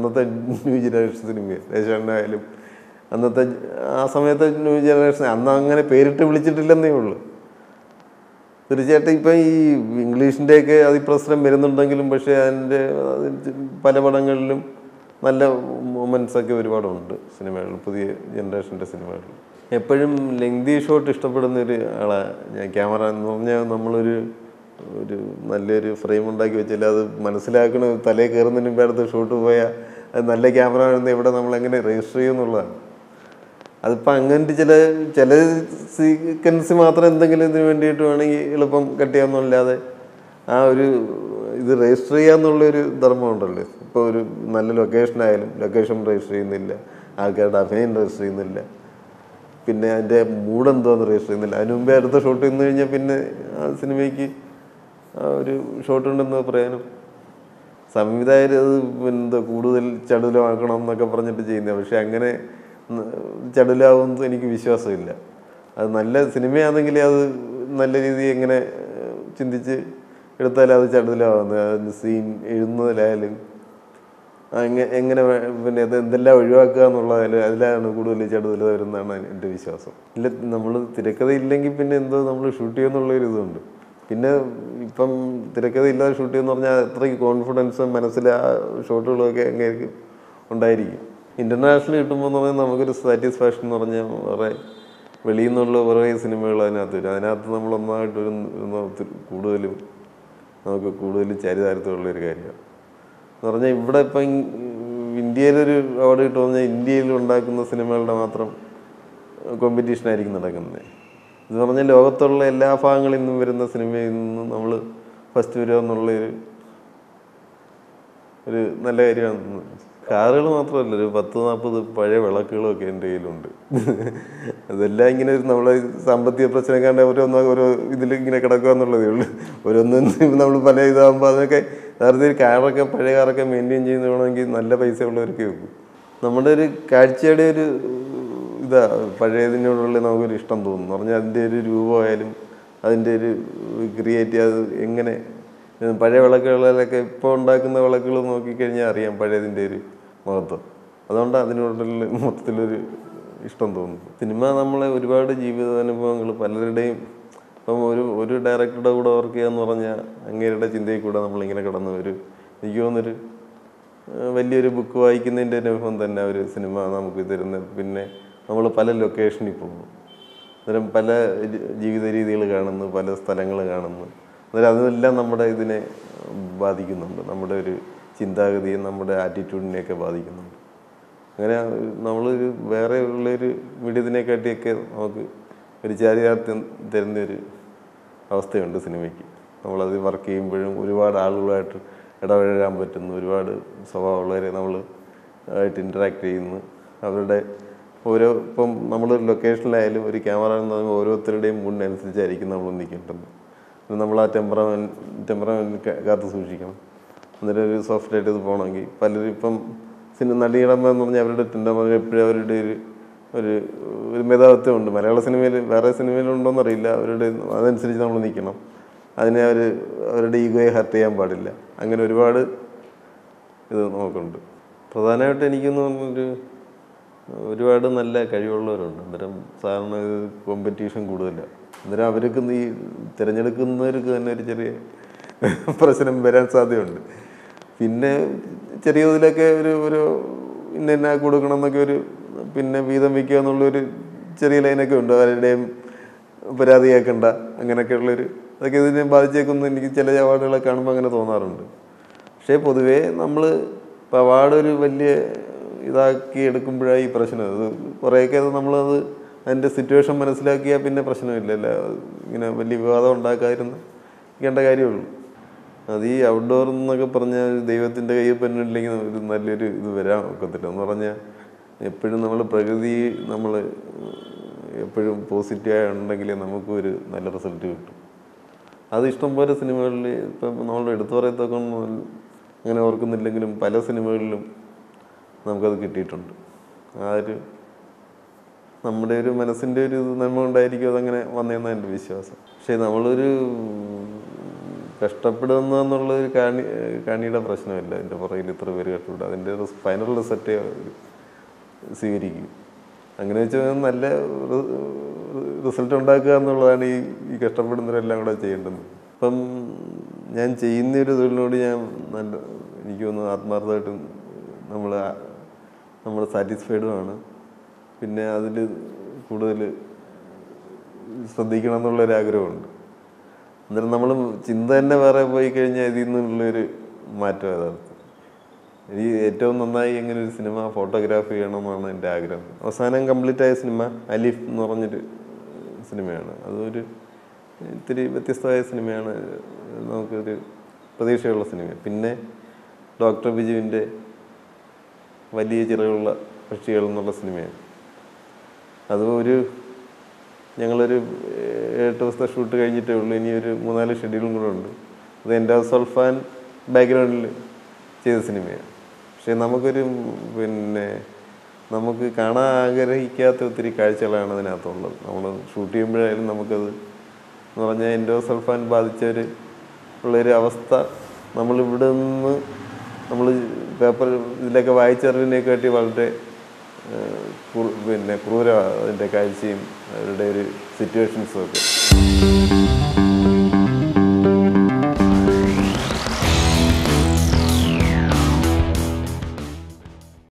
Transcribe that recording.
അന്നത്തെ new generation cinema ദേശാണ്ണായാലും അന്നത്തെ ആ സമയത്തെ ന്യൂ ജനറേഷൻ അന്ന് അങ്ങനെ പേരിട്ട് വിളിച്ചിട്ടില്ലെന്നേ ഉള്ളൂ. തീർച്ചയായിട്ടും ഇപ്പം ഈ ഇംഗ്ലീഷിൻ്റെയൊക്കെ അതിപ്രസരം വരുന്നുണ്ടെങ്കിലും പക്ഷേ അതിൻ്റെ പല പടങ്ങളിലും നല്ല മൊമെൻറ്റ്സൊക്കെ ഒരുപാടുണ്ട് സിനിമകളിൽ, പുതിയ ജനറേഷൻ്റെ സിനിമകളിൽ. എപ്പോഴും ലെങ്തി ഷോട്ട് ഇഷ്ടപ്പെടുന്നൊരു ആളാണ് ഞാൻ. ക്യാമറ എന്ന് പറഞ്ഞാൽ നമ്മളൊരു നല്ലൊരു ഫ്രെയിം ഉണ്ടാക്കി വെച്ചാൽ അത് മനസ്സിലാക്കണ തലയിൽ കയറുന്നതിന് മുമ്പ് അടുത്ത് ഷൂട്ട് പോയാൽ അത് നല്ല ക്യാമറ ആണെന്ന് എവിടെ നമ്മളെങ്ങനെ രജിസ്റ്റർ ചെയ്യും എന്നുള്ളതാണ്. അതിപ്പോൾ അങ്ങനത്തെ ചില സീക്വൻസ് മാത്രം എന്തെങ്കിലും ഇതിന് വേണ്ടിയിട്ട് വേണമെങ്കിൽ എളുപ്പം കട്ട് ചെയ്യാമെന്നല്ലാതെ ആ ഒരു ഇത് രജിസ്റ്റർ ചെയ്യാന്നുള്ളൊരു ധർമ്മമുണ്ടല്ലോ. ഇപ്പോൾ ഒരു നല്ല ലൊക്കേഷനായാലും ലൊക്കേഷൻ രജിസ്റ്റർ ചെയ്യുന്നില്ല, ആൾക്കാരുടെ അഭിനയം രജിസ്റ്റർ ചെയ്യുന്നില്ല, പിന്നെ അതിൻ്റെ മൂഡ് എന്തോന്ന് രജിസ്റ്റർ ചെയ്യുന്നില്ല. അതിന് മുമ്പേ അടുത്ത ഷോട്ട് നിന്ന് കഴിഞ്ഞാൽ പിന്നെ ആ സിനിമയ്ക്ക് ആ ഒരു ഷോട്ട് ഉണ്ടെന്ന് പറയാനും സംവിധായകർ അത് എന്താ കൂടുതൽ ചടുലമാക്കണം എന്നൊക്കെ പറഞ്ഞിട്ട് ചെയ്യുന്നത്. പക്ഷെ അങ്ങനെ ചടുലാവുമെന്ന് എനിക്ക് വിശ്വാസമില്ല. അത് നല്ല സിനിമയാണെങ്കിൽ അത് നല്ല രീതിയിൽ എങ്ങനെ ചിന്തിച്ച് എടുത്താലും അത് ചടുലാവുന്നത്. അതിന് സീൻ എഴുതുന്നതിലായാലും എങ്ങനെ പിന്നെ അത് എന്തെല്ലാം ഒഴിവാക്കുക എന്നുള്ളതായാലും അതിലാണ് കൂടുതൽ ചടുതൽ വരുന്നതാണ് എൻ്റെ വിശ്വാസം. ഇല്ല, നമ്മൾ തിരക്കഥ ഇല്ലെങ്കിൽ പിന്നെ എന്തോ നമ്മൾ ഷൂട്ട് ചെയ്യുമെന്നുള്ളൊരു ഇതുണ്ട്. പിന്നെ ഇപ്പം തിരക്കഥ ഇല്ലാതെ ഷൂട്ട് ചെയ്യുമെന്ന് പറഞ്ഞാൽ അത്രയ്ക്ക് കോൺഫിഡൻസും മനസ്സിൽ ആ ഷോട്ടുകളൊക്കെ എങ്ങനെ ഉണ്ടായിരിക്കും. ഇൻ്റർനാഷണൽ കിട്ടുമ്പോൾ എന്ന് പറഞ്ഞാൽ നമുക്കൊരു സാറ്റിസ്ഫാക്ഷൻ എന്ന് പറഞ്ഞാൽ വേറെ വെളിയിൽ നിന്നുള്ള കുറേ സിനിമകൾ അതിനകത്ത് വരും. അതിനകത്ത് നമ്മളൊന്നായിട്ട് കൂടുതലും നമുക്ക് കൂടുതലും ചരിതാരത്തുള്ളൊരു കാര്യമാണ് എന്ന് പറഞ്ഞാൽ ഇവിടെ ഇപ്പം ഇന്ത്യയിലൊരു അവാർഡ് കിട്ടുമെന്ന് പറഞ്ഞാൽ ഇന്ത്യയിൽ ഉണ്ടാക്കുന്ന സിനിമകളുടെ മാത്രം കോമ്പറ്റീഷനായിരിക്കും നടക്കുന്നത്. എന്ന് പറഞ്ഞാൽ ലോകത്തുള്ള എല്ലാ ഭാഗങ്ങളിൽ നിന്നും വരുന്ന സിനിമയിൽ നിന്നും നമ്മൾ ഫസ്റ്റ് വരിക എന്നുള്ളൊരു നല്ല കാര്യമാണ്. കാറുകൾ മാത്രമല്ല, ഒരു 10-40 പഴയ വിളക്കുകളൊക്കെ എൻ്റെ കയ്യിലുണ്ട്. അതെല്ലാം ഇങ്ങനെ നമ്മളെ സാമ്പത്തിക പ്രശ്നം കണ്ട ഓരോ ഇതിലിങ്ങനെ കിടക്കുക എന്നുള്ളതേ ഉള്ളൂ. ഓരോന്നും നമ്മൾ പല ഇതാകുമ്പോൾ അതൊക്കെ നേരത്തെ കാറൊക്കെ പഴയ കാറൊക്കെ മെയിൻറ്റെയിൻ ചെയ്യുന്ന വേണമെങ്കിൽ നല്ല പൈസ ഉള്ളവർക്ക് വെക്കും. നമ്മുടെ ഒരു കാഴ്ചയുടെ ഒരു പഴയതിനോടുള്ള നമുക്കൊരു ഇഷ്ടം തോന്നുന്നു. പറഞ്ഞാൽ അതിൻ്റെ ഒരു രൂപമായാലും അതിൻ്റെ ഒരു ക്രിയേറ്റ് അത് എങ്ങനെ പഴയ വിളക്കുകളിലൊക്കെ ഇപ്പോൾ ഉണ്ടാക്കുന്ന വിളക്കുകൾ നോക്കിക്കഴിഞ്ഞാൽ അറിയാം പഴയതിൻ്റെ ഒരു മഹത്വം. അതുകൊണ്ട് അതിനോടുള്ള മൊത്തത്തിലൊരു ഇഷ്ടം തോന്നുന്നു. സിനിമ നമ്മളെ ഒരുപാട് ജീവിതാനുഭവങ്ങൾ പലരുടെയും ഇപ്പം ഒരു ഡയറക്ടറുടെ കൂടെ വർക്ക് ചെയ്യാന്ന് പറഞ്ഞാൽ അങ്ങേരുടെ ചിന്തയിൽ കൂടെ നമ്മളിങ്ങനെ കടന്നു വരും. എനിക്ക് തോന്നുന്നൊരു വലിയൊരു ബുക്ക് വായിക്കുന്നതിൻ്റെ അനുഭവം തന്നെ ഒരു സിനിമ നമുക്ക് തരുന്നത്. പിന്നെ നമ്മൾ പല ലൊക്കേഷനിൽ പോകുന്നു, അന്നേരം പല ജീവിത രീതികൾ കാണുന്നു, പല സ്ഥലങ്ങൾ കാണുന്നു. അന്നേരം അതെല്ലാം നമ്മുടെ ഇതിനെ ബാധിക്കുന്നുണ്ട്, നമ്മുടെ ഒരു ചിന്താഗതിയും നമ്മുടെ ആറ്റിറ്റ്യൂഡിനെയൊക്കെ ബാധിക്കുന്നുണ്ട്. അങ്ങനെ നമ്മളൊരു വേറെ ഉള്ളൊരു മീഡിയത്തിനെക്കാട്ടിയൊക്കെ നമുക്ക് ഒരു ചാരിതാർത്ഥ്യം തരുന്നൊരു അവസ്ഥയുണ്ട് സിനിമയ്ക്ക്. നമ്മളത് വർക്ക് ചെയ്യുമ്പോഴും ഒരുപാട് ആളുകളായിട്ട് ഇടപഴകാൻ പറ്റുന്നു, ഒരുപാട് സ്വഭാവമുള്ളവരെ നമ്മൾ ആയിട്ട് ഇൻറ്ററാക്ട് ചെയ്യുന്നു. അവരുടെ ഇപ്പം നമ്മളൊരു ലൊക്കേഷനിലായാലും ഒരു ക്യാമറ എന്ന് പറയുമ്പോൾ ഓരോരുത്തരുടെയും മൂഡിനനുസരിച്ചായിരിക്കും നമ്മൾ നിൽക്കേണ്ടത്. നമ്മൾ ആ ടെമ്പറമെൻറ്റ് കാത്ത് സൂക്ഷിക്കണം. അന്നേരം ഒരു സോഫ്റ്റായിട്ട് ഇത് പോകണമെങ്കിൽ പലരും ഇപ്പം നടിയിടമ്പ എന്ന് പറഞ്ഞാൽ അവരുടെ ടെമ്പറമെൻറ്റ് എപ്പോഴും അവരുടെ ഒരു മേധാവിത്വമുണ്ട്. മലയാള സിനിമയിൽ വേറെ സിനിമയിലുണ്ടോയെന്നറിയില്ല. അതനുസരിച്ച് നമ്മൾ നിൽക്കണം. അതിനെ അവരുടെ ഈഗോയെ ഹർട്ട് ചെയ്യാൻ പാടില്ല. അങ്ങനെ ഒരുപാട് ഇത് നമുക്കുണ്ട്. പ്രധാനമായിട്ട് എനിക്കെന്ന് പറഞ്ഞൊരു ഒരുപാട് നല്ല കഴിവുള്ളവരുണ്ട്. അന്നേരം സാധാരണ കോമ്പറ്റീഷൻ കൂടുതലാണ്. അന്നേരം അവർക്ക് ഈ തിരഞ്ഞെടുക്കുന്നവർക്ക് തന്നെ ഒരു ചെറിയ പ്രശ്നം വരാൻ സാധ്യതയുണ്ട്. പിന്നെ ചെറിയ ഇതിലൊക്കെ ഒരു ഇന്ന കൊടുക്കണം എന്നൊക്കെ പിന്നെ വീതം വയ്ക്കുക എന്നുള്ളൊരു ചെറിയ ലൈനൊക്കെ ഉണ്ട്. ആരുടെയും പരാതി കേൾക്കണ്ട അങ്ങനെയൊക്കെയുള്ളൊരു അതൊക്കെ ഇതിനെ ബാധിച്ചേക്കുന്നു. എനിക്ക് ചില അവാർഡുകളൊക്കെ കാണുമ്പോൾ അങ്ങനെ തോന്നാറുണ്ട്. പക്ഷേ പൊതുവേ നമ്മൾ ഇപ്പോൾ അവാർഡ് ഒരു വലിയ ഇതാക്കി എടുക്കുമ്പോഴാണ് ഈ പ്രശ്നം. അത് കുറേയൊക്കെ നമ്മളത് അതിൻ്റെ സിറ്റുവേഷൻ മനസ്സിലാക്കിയാൽ പിന്നെ പ്രശ്നമില്ലല്ലോ. ഇങ്ങനെ വലിയ വിവാദം ഉണ്ടാക്കാതിരുന്ന കാര്യമുള്ളൂ. അത് ഈ ഔട്ട്ഡോർ എന്നൊക്കെ പറഞ്ഞാൽ ദൈവത്തിൻ്റെ കയ്യിൽ പെണ്ണില്ലെങ്കിൽ ഒരു നല്ലൊരു ഇത് വരാൻ ഒക്കത്തില്ല. എന്ന് പറഞ്ഞാൽ എപ്പോഴും നമ്മൾ പ്രകൃതി നമ്മൾ എപ്പോഴും പോസിറ്റീവായി ഉണ്ടെങ്കിലേ നമുക്കും ഒരു നല്ല റിസൾട്ട് കിട്ടും. അത് ഇഷ്ടംപോലെ സിനിമകളിൽ ഇപ്പം നമ്മൾ എടുത്തു പറയത്തൊക്കെ അങ്ങനെ ഓർക്കുന്നില്ലെങ്കിലും പല സിനിമകളിലും നമുക്കത് കിട്ടിയിട്ടുണ്ട്. നമ്മുടെ ഒരു മനസ്സിൻ്റെ ഒരു നന്മ കൊണ്ടായിരിക്കും അതങ്ങനെ വന്നതെന്നാണ് എൻ്റെ വിശ്വാസം. പക്ഷേ നമ്മളൊരു കഷ്ടപ്പെടുന്നു എന്നുള്ളൊരു കാണിയുടെ പ്രശ്നമില്ല. എൻ്റെ പുറകിൽ ഇത്ര പേര് കഷ്ടപ്പെടും, അതിൻ്റെ ഫൈനൽ റിസൾട്ട് സ്വീകരിക്കും. അങ്ങനെ വെച്ചാൽ നല്ല റിസൾട്ട് ഉണ്ടാക്കുക എന്നുള്ളതാണ് ഈ കഷ്ടപ്പെടുന്നവരെല്ലാം കൂടെ ചെയ്യേണ്ടത്. ഇപ്പം ഞാൻ ചെയ്യുന്നൊരു തൊഴിലിനോട് ഞാൻ എനിക്ക് തോന്നുന്നു ആത്മാർത്ഥമായിട്ടും നമ്മൾ സാറ്റിസ്ഫൈഡുമാണ്. പിന്നെ അതിൽ കൂടുതൽ ശ്രദ്ധിക്കണം എന്നുള്ളൊരാഗ്രഹമുണ്ട്. അന്നേരം നമ്മൾ ചിന്ത തന്നെ വേറെ പോയി കഴിഞ്ഞാൽ ഇതിൽ നിന്നുള്ളൊരു മാറ്റം യഥാർത്ഥം. എനിക്ക് ഏറ്റവും നന്നായി എങ്ങനെ ഒരു സിനിമ ഫോട്ടോഗ്രാഫി ചെയ്യണമെന്നാണ് എൻ്റെ ആഗ്രഹം. അവസാനം കംപ്ലീറ്റ് ആയ സിനിമ അലിഫ് എന്ന് പറഞ്ഞൊരു സിനിമയാണ്. അതൊരു ഇത്തിരി വ്യത്യസ്തമായ സിനിമയാണ്, നമുക്കൊരു പ്രതീക്ഷയുള്ള സിനിമയാണ്. പിന്നെ ഡോക്ടർ ബിജുവിൻ്റെ വലിയ ചിറകുള്ള പക്ഷികൾ എന്നുള്ള സിനിമയാണ്. അത് ഞങ്ങളൊരു 8 ദിവസത്തെ ഷൂട്ട് കഴിഞ്ഞിട്ടേ ഉള്ളൂ. ഇനി ഒരു 3-4 ഷെഡ്യൂളും കൂടെ ഉണ്ട്. അത് എൻ്റെ സൾഫാൻ ബാക്ക്ഗ്രൗണ്ടിൽ ചെയ്ത സിനിമയാണ്. പക്ഷേ നമുക്ക് കാണാൻ ആഗ്രഹിക്കാത്ത ഒത്തിരി കാഴ്ചകളാണ് അതിനകത്തുള്ളത്. നമ്മൾ ഷൂട്ട് ചെയ്യുമ്പോഴായാലും നമുക്കത് എന്ന് പറഞ്ഞാൽ എൻഡോസൾഫാൻ ബാധിച്ചവർ ഉള്ളൊരു അവസ്ഥ നമ്മളിവിടെ നിന്ന് നമ്മൾ പേപ്പർ ഇതിലൊക്കെ വായിച്ചറിവിനെക്കാട്ടി വളരെ ക്രൂരമാണ് അതിൻ്റെ കാഴ്ചയും അവരുടെ ഒരു സിറ്റുവേഷൻസും ഒക്കെ.